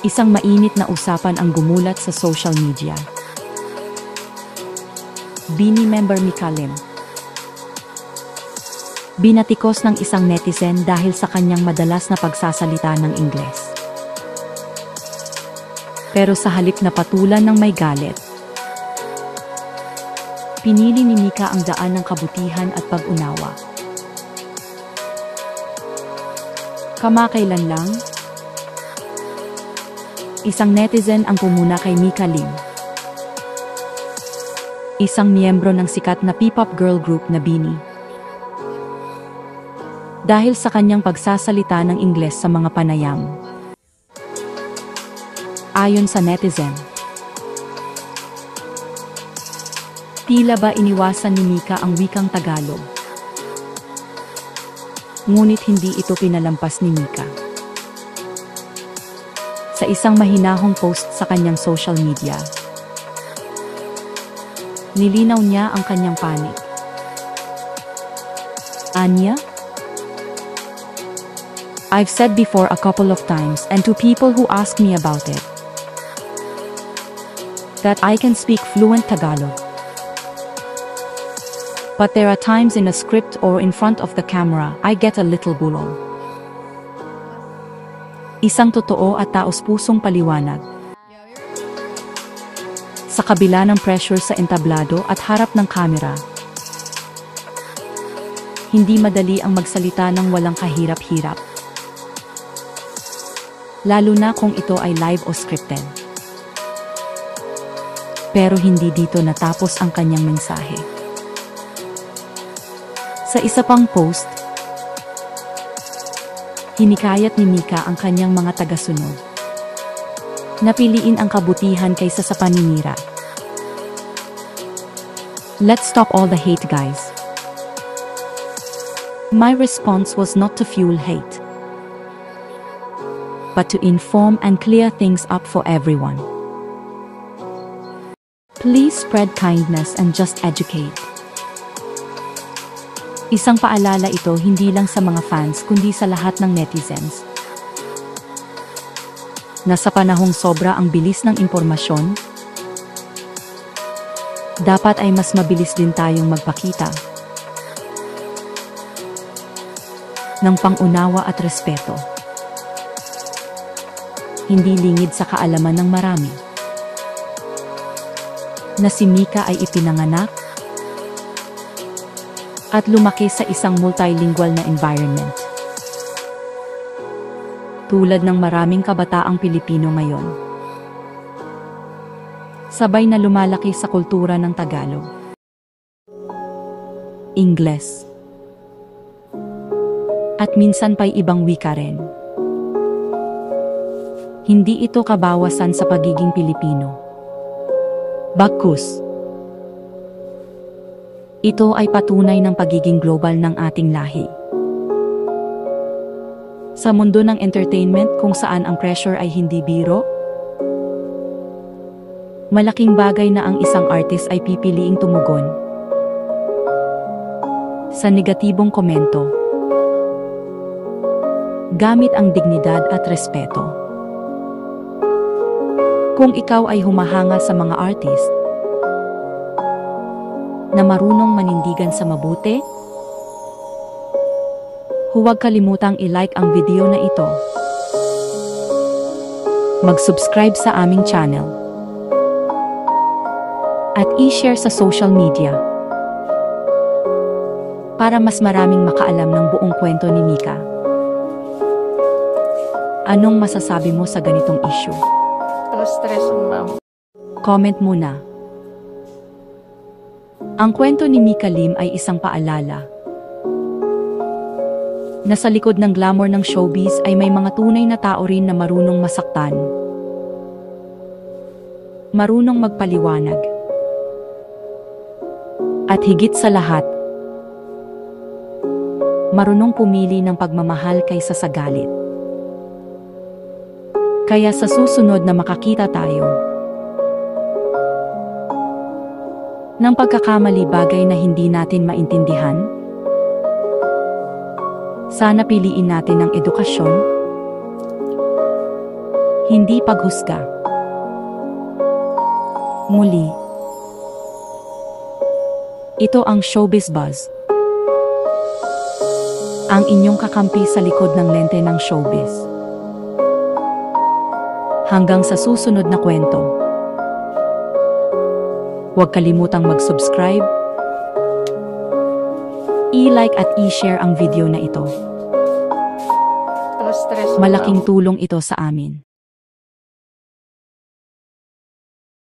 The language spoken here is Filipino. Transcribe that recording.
Isang mainit na usapan ang gumulat sa social media. BINI member Mika Lim. Binatikos ng isang netizen dahil sa kanyang madalas na pagsasalita ng Ingles. Pero sa halip na patulan ng may galit, pinili ni Mika ang daan ng kabutihan at pag-unawa. Kamakailan lang, isang netizen ang pumuna kay Mika Lim, isang miyembro ng sikat na P-pop girl group na BINI. Dahil sa kanyang pagsasalita ng Ingles sa mga panayam. Ayon sa netizen, tila ba iniwasan ni Mika ang wikang Tagalog. Ngunit hindi ito pinalampas ni Mika. Sa isang mahinahong post sa kanyang social media, nilinaw niya ang kanyang panig. Anya? I've said before a couple of times and to people who ask me about it, that I can speak fluent Tagalog. But there are times in a script or in front of the camera, I get a little bulol. Isang totoo at taos-pusong paliwanag. Sa kabila ng pressure sa entablado at harap ng kamera, hindi madali ang magsalita ng walang kahirap-hirap. Lalo na kung ito ay live o scripted. Pero hindi dito natapos ang kanyang mensahe. Sa isa pang post, hinikayat ni Mika ang kanyang mga tagasunod na piliin ang kabutihan kaysa sa paninira. Let's stop all the hate, guys. My response was not to fuel hate, but to inform and clear things up for everyone. Please spread kindness and just educate. Isang paalala ito hindi lang sa mga fans kundi sa lahat ng netizens. Nasa panahong sobra ang bilis ng impormasyon, dapat ay mas mabilis din tayong magpakita ng pang-unawa at respeto. Hindi lingid sa kaalaman ng marami na si Mika ay ipinanganak at lumaki sa isang multilingual na environment. Tulad ng maraming kabataang Pilipino ngayon, sabay na lumalaki sa kultura ng Tagalog, Ingles, at minsan pa'y ibang wika rin. Hindi ito kabawasan sa pagiging Pilipino. Bagkus, ito ay patunay ng pagiging global ng ating lahi. Sa mundo ng entertainment kung saan ang pressure ay hindi biro, malaking bagay na ang isang artist ay pipiliing tumugon sa negatibong komento gamit ang dignidad at respeto. Kung ikaw ay humahanga sa mga artist na marunong manindigan sa mabuti, huwag kalimutang i-like ang video na ito. Mag-subscribe sa aming channel at i-share sa social media para mas maraming makaalam ng buong kwento ni Mika. Anong masasabi mo sa ganitong issue? Stress, ma'am. Comment muna. Ang kwento ni Mika Lim ay isang paalala na sa likod ng glamour ng showbiz ay may mga tunay na tao rin na marunong masaktan, marunong magpaliwanag, at higit sa lahat, marunong pumili ng pagmamahal kaysa sa galit. Kaya sa susunod na makakita tayo ng pagkakamali bagay na hindi natin maintindihan, sana piliin natin ang edukasyon, Hindi paghusga. Muli. Ito ang Showbiz Buzz. Ang inyong kakampi sa likod ng lente ng showbiz. Hanggang sa susunod na kwento. Huwag kalimutang mag-subscribe, i-like at i-share ang video na ito. Stress Malaking tulong ito sa amin.